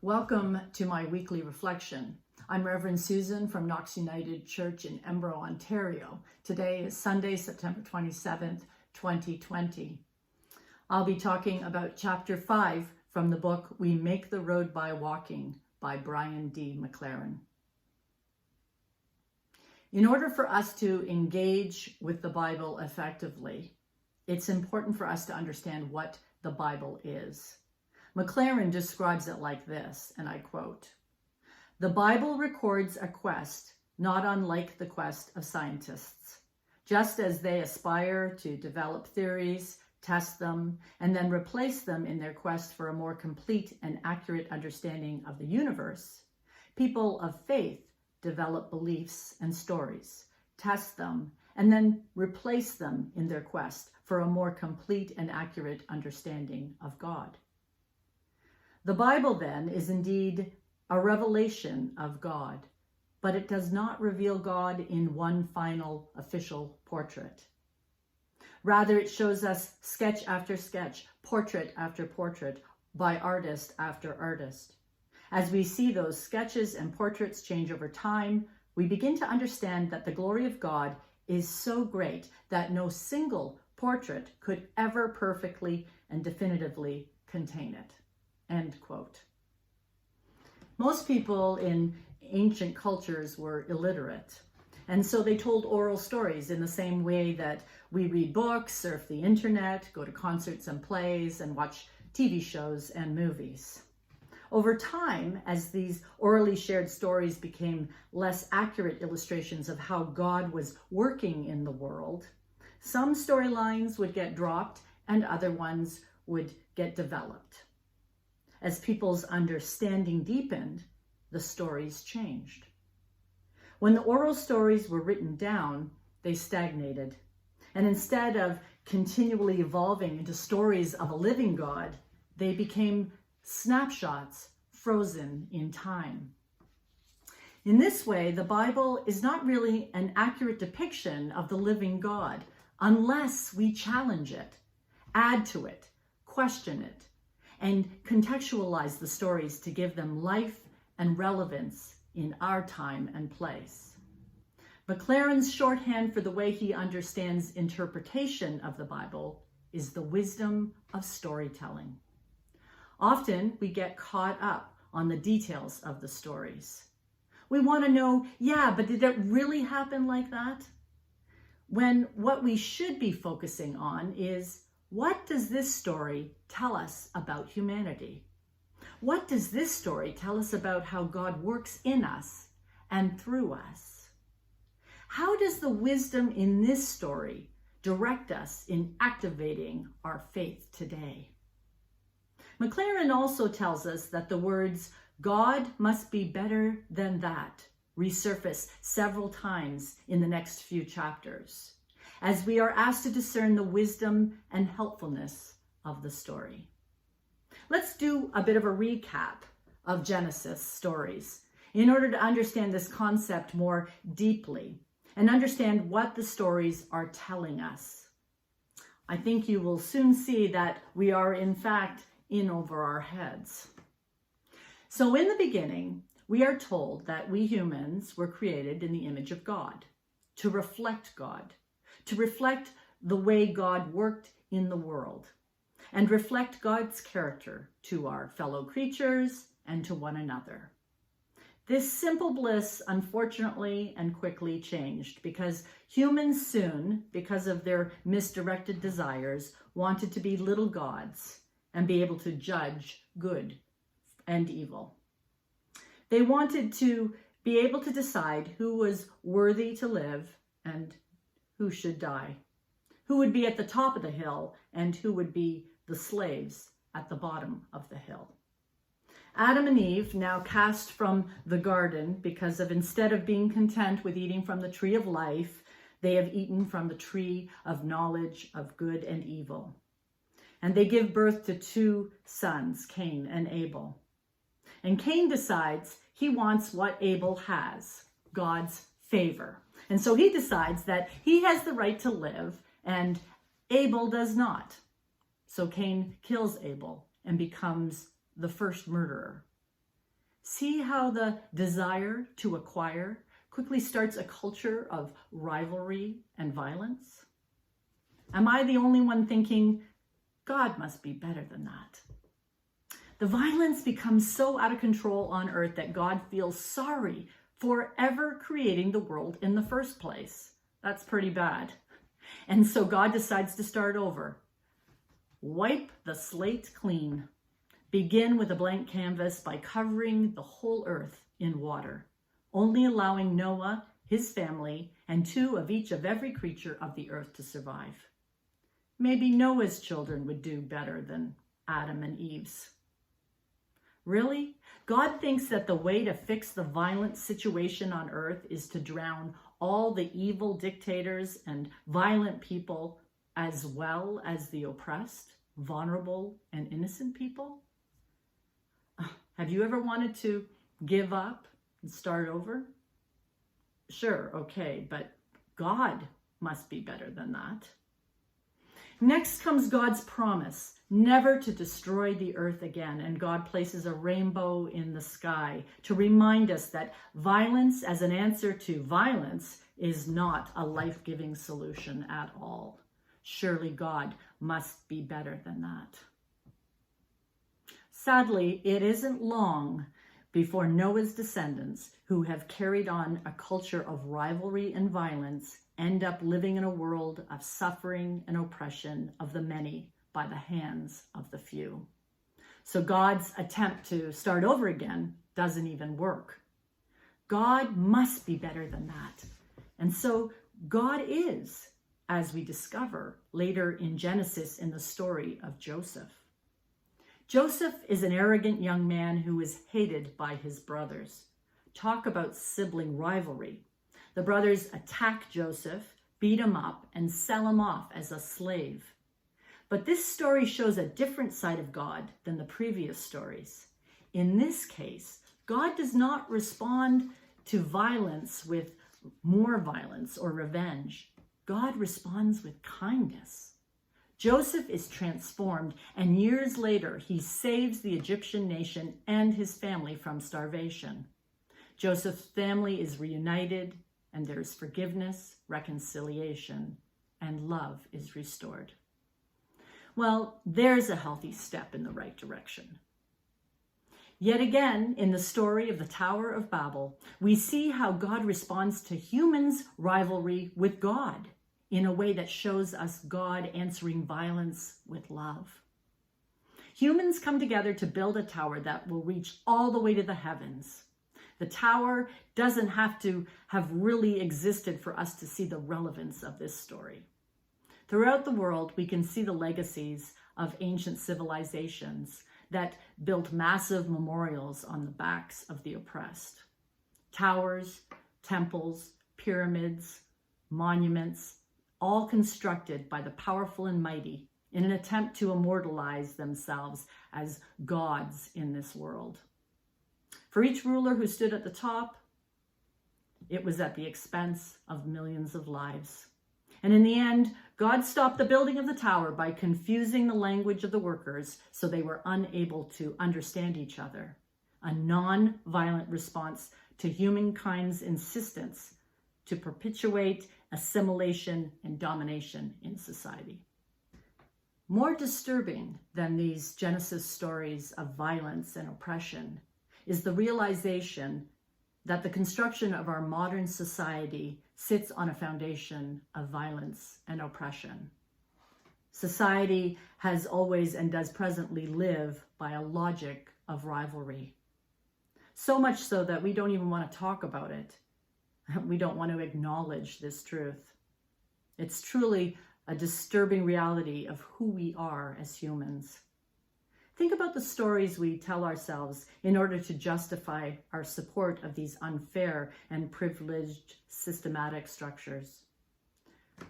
Welcome to my weekly reflection. I'm Reverend Susan from Knox United Church in Embro, Ontario. Today is Sunday, September 27th, 2020. I'll be talking about chapter 5 from the book We Make the Road by Walking by Brian D. McLaren. In order for us to engage with the Bible effectively, it's important for us to understand what the Bible is. McLaren describes it like this, and I quote, "The Bible records a quest not unlike the quest of scientists. Just as they aspire to develop theories, test them, and then replace them in their quest for a more complete and accurate understanding of the universe, people of faith develop beliefs and stories, test them, and then replace them in their quest for a more complete and accurate understanding of God. The Bible, then, is indeed a revelation of God, but it does not reveal God in one final official portrait. Rather, it shows us sketch after sketch, portrait after portrait, by artist after artist. As we see those sketches and portraits change over time, we begin to understand that the glory of God is so great that no single portrait could ever perfectly and definitively contain it." End quote. Most people in ancient cultures were illiterate, and so they told oral stories in the same way that we read books, surf the internet, go to concerts and plays, and watch TV shows and movies. Over time, as these orally shared stories became less accurate illustrations of how God was working in the world, some storylines would get dropped and other ones would get developed. As people's understanding deepened, the stories changed. When the oral stories were written down, they stagnated. And instead of continually evolving into stories of a living God, they became snapshots frozen in time. In this way, the Bible is not really an accurate depiction of the living God unless we challenge it, add to it, question it, and contextualize the stories to give them life and relevance in our time and place. McLaren's shorthand for the way he understands interpretation of the Bible is the wisdom of storytelling. Often we get caught up on the details of the stories. We want to know, but did it really happen like that? When what we should be focusing on is, what does this story tell us about humanity? What does this story tell us about how God works in us and through us? How does the wisdom in this story direct us in activating our faith today? McLaren also tells us that the words, "God must be better than that," resurface several times in the next few chapters, as we are asked to discern the wisdom and helpfulness of the story. Let's do a bit of a recap of Genesis stories in order to understand this concept more deeply and understand what the stories are telling us. I think you will soon see that we are, in fact, in over our heads. So in the beginning, we are told that we humans were created in the image of God, to reflect God, to reflect the way God worked in the world, and reflect God's character to our fellow creatures and to one another. This simple bliss, unfortunately and quickly changed because humans soon, because of their misdirected desires, wanted to be little gods and be able to judge good and evil. They wanted to be able to decide who was worthy to live and who should die, who would be at the top of the hill and who would be the slaves at the bottom of the hill. Adam and Eve, now cast from the garden because of, instead of being content with eating from the tree of life, they have eaten from the tree of knowledge of good and evil. And they give birth to two sons, Cain and Abel. And Cain decides he wants what Abel has, God's favor. And so he decides that he has the right to live and Abel does not. So Cain kills Abel and becomes the first murderer. See how the desire to acquire quickly starts a culture of rivalry and violence? Am I the only one thinking, God must be better than that? The violence becomes so out of control on earth that God feels sorry for ever creating the world in the first place. That's pretty bad. And so God decides to start over. Wipe the slate clean. Begin with a blank canvas by covering the whole earth in water, only allowing Noah, his family, and 2 of each of every creature of the earth to survive. Maybe Noah's children would do better than Adam and Eve's. Really? God thinks that the way to fix the violent situation on earth is to drown all the evil dictators and violent people as well as the oppressed, vulnerable, and innocent people? Have you ever wanted to give up and start over? Sure, okay, but God must be better than that. Next comes God's promise never to destroy the earth again, and God places a rainbow in the sky to remind us that violence as an answer to violence is not a life-giving solution at all. Surely God must be better than that. Sadly, it isn't long before Noah's descendants, who have carried on a culture of rivalry and violence, end up living in a world of suffering and oppression of the many by the hands of the few. So God's attempt to start over again doesn't even work. God must be better than that. And so God is, as we discover later in Genesis in the story of Joseph. Joseph is an arrogant young man who is hated by his brothers. Talk about sibling rivalry. The brothers attack Joseph, beat him up, and sell him off as a slave. But this story shows a different side of God than the previous stories. In this case, God does not respond to violence with more violence or revenge. God responds with kindness. Joseph is transformed, and years later, he saves the Egyptian nation and his family from starvation. Joseph's family is reunited, and there is forgiveness, reconciliation, and love is restored. Well, there's a healthy step in the right direction. Yet again, in the story of the Tower of Babel, we see how God responds to humans' rivalry with God in a way that shows us God answering violence with love. Humans come together to build a tower that will reach all the way to the heavens. The tower doesn't have to have really existed for us to see the relevance of this story. Throughout the world, we can see the legacies of ancient civilizations that built massive memorials on the backs of the oppressed. Towers, temples, pyramids, monuments, all constructed by the powerful and mighty in an attempt to immortalize themselves as gods in this world. For each ruler who stood at the top, it was at the expense of millions of lives. And in the end, God stopped the building of the tower by confusing the language of the workers so they were unable to understand each other, a non-violent response to humankind's insistence to perpetuate assimilation and domination in society. More disturbing than these Genesis stories of violence and oppression is the realization that the construction of our modern society sits on a foundation of violence and oppression. Society has always and does presently live by a logic of rivalry. So much so that we don't even want to talk about it. We don't want to acknowledge this truth. It's truly a disturbing reality of who we are as humans. Think about the stories we tell ourselves in order to justify our support of these unfair and privileged systematic structures.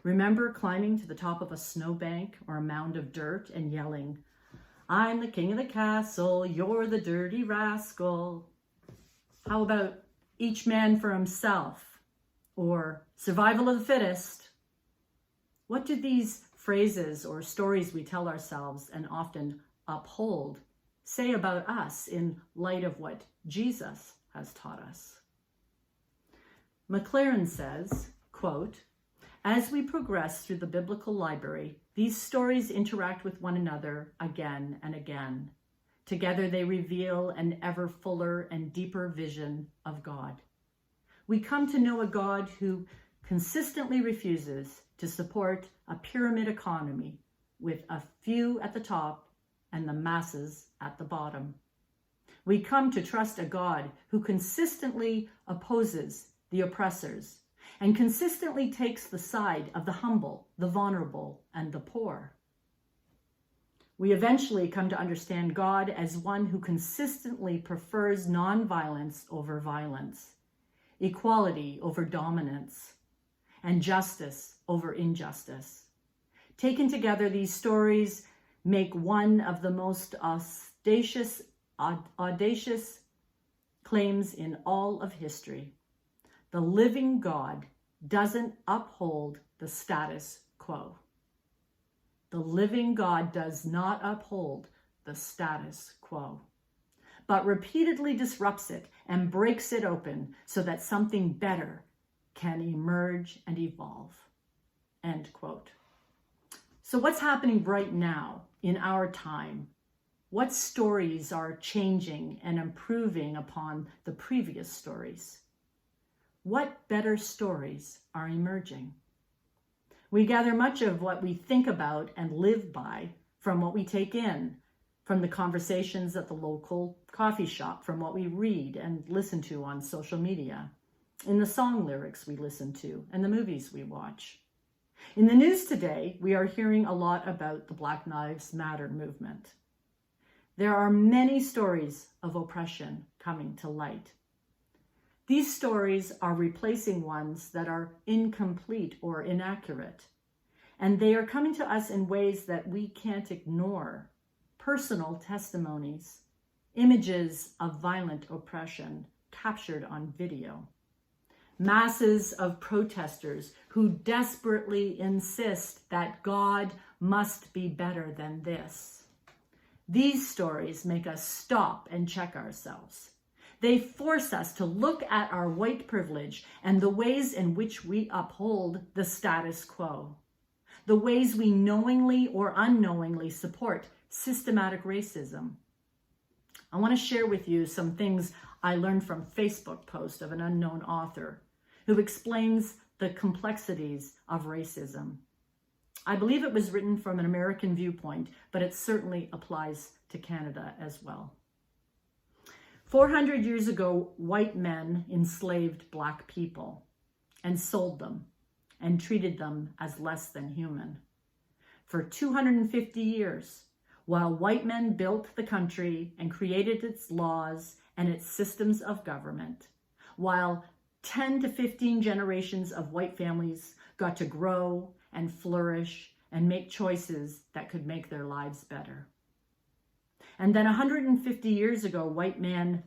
Remember climbing to the top of a snowbank or a mound of dirt and yelling, "I'm the king of the castle, you're the dirty rascal." How about each man for himself or survival of the fittest? What do these phrases or stories we tell ourselves and often uphold say about us in light of what Jesus has taught us? Maclaren says, quote, "As we progress through the biblical library, these stories interact with one another again and again. Together they reveal an ever fuller and deeper vision of God. We come to know a God who consistently refuses to support a pyramid economy with a few at the top and the masses at the bottom. We come to trust a God who consistently opposes the oppressors and consistently takes the side of the humble, the vulnerable, and the poor. We eventually come to understand God as one who consistently prefers nonviolence over violence, equality over dominance, and justice over injustice. Taken together, these stories make one of the most audacious claims in all of history. The living God doesn't uphold the status quo. The living God does not uphold the status quo, but repeatedly disrupts it and breaks it open so that something better can emerge and evolve." End quote. So what's happening right now in our time? What stories are changing and improving upon the previous stories? What better stories are emerging? We gather much of what we think about and live by from what we take in, from the conversations at the local coffee shop, from what we read and listen to on social media, in the song lyrics we listen to, and the movies we watch. In the news today, we are hearing a lot about the Black Lives Matter movement. There are many stories of oppression coming to light. These stories are replacing ones that are incomplete or inaccurate, and they are coming to us in ways that we can't ignore. Personal testimonies, images of violent oppression captured on video, masses of protesters who desperately insist that God must be better than this. These stories make us stop and check ourselves. They force us to look at our white privilege and the ways in which we uphold the status quo, the ways we knowingly or unknowingly support systematic racism. I want to share with you some things I learned from a Facebook post of an unknown author who explains the complexities of racism. I believe it was written from an American viewpoint, but it certainly applies to Canada as well. 400 years ago, white men enslaved Black people and sold them and treated them as less than human. For 250 years, while white men built the country and created its laws and its systems of government, while 10 to 15 generations of white families got to grow and flourish and make choices that could make their lives better. And then 150 years ago, white men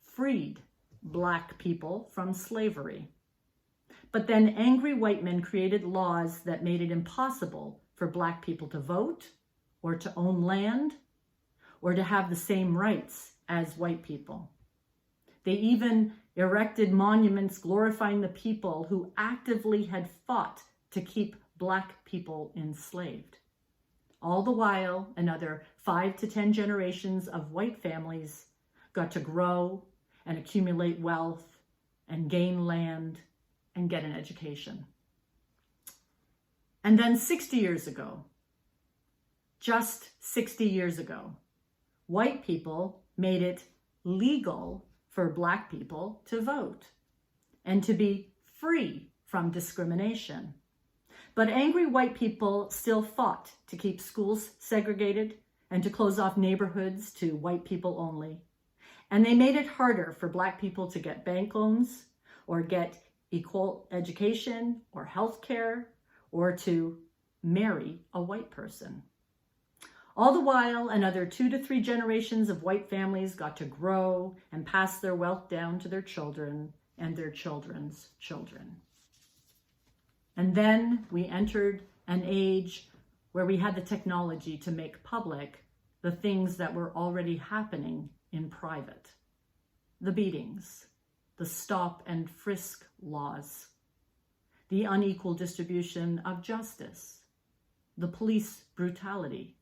freed Black people from slavery. But then angry white men created laws that made it impossible for Black people to vote or to own land or to have the same rights as white people. They even erected monuments glorifying the people who actively had fought to keep Black people enslaved. All the while, another 5 to 10 generations of white families got to grow and accumulate wealth and gain land and get an education. And then 60 years ago, just 60 years ago, white people made it legal for Black people to vote and to be free from discrimination. But angry white people still fought to keep schools segregated and to close off neighborhoods to white people only. And they made it harder for Black people to get bank loans or get equal education or health care or to marry a white person. All the while, another 2 to 3 generations of white families got to grow and pass their wealth down to their children and their children's children. And then we entered an age where we had the technology to make public the things that were already happening in private. The beatings, the stop and frisk laws, the unequal distribution of justice, the police brutality.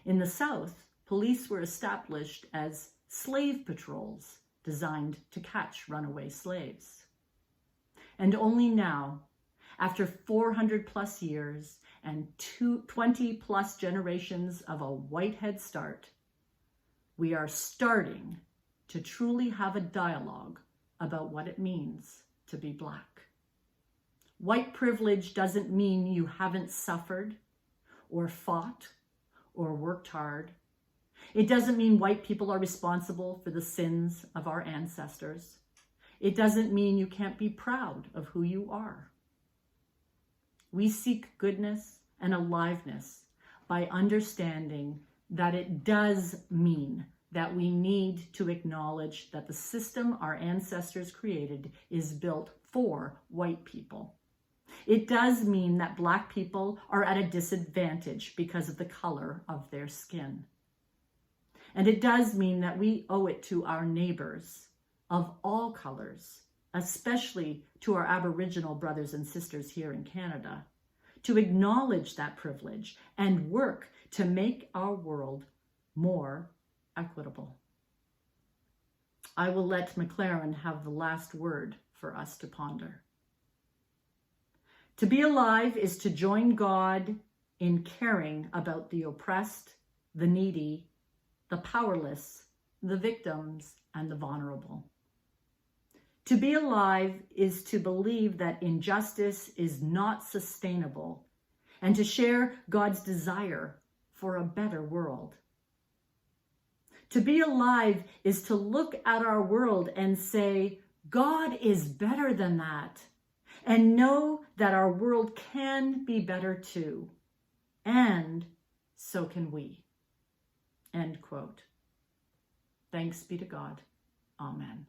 In the South, police were established as slave patrols designed to catch runaway slaves. And only now, after 400 plus years and 20 plus generations of a white head start, we are starting to truly have a dialogue about what it means to be Black. White privilege doesn't mean you haven't suffered or fought or worked hard. It doesn't mean white people are responsible for the sins of our ancestors. It doesn't mean you can't be proud of who you are. We seek goodness and aliveness by understanding that it does mean that we need to acknowledge that the system our ancestors created is built for white people. It does mean that Black people are at a disadvantage because of the color of their skin. And it does mean that we owe it to our neighbors of all colors, especially to our Aboriginal brothers and sisters here in Canada, to acknowledge that privilege and work to make our world more equitable. I will let McLaren have the last word for us to ponder. To be alive is to join God in caring about the oppressed, the needy, the powerless, the victims, and the vulnerable. To be alive is to believe that injustice is not sustainable and to share God's desire for a better world. To be alive is to look at our world and say, God is better than that, and know that our world can be better too, and so can we. End quote. Thanks be to God. Amen.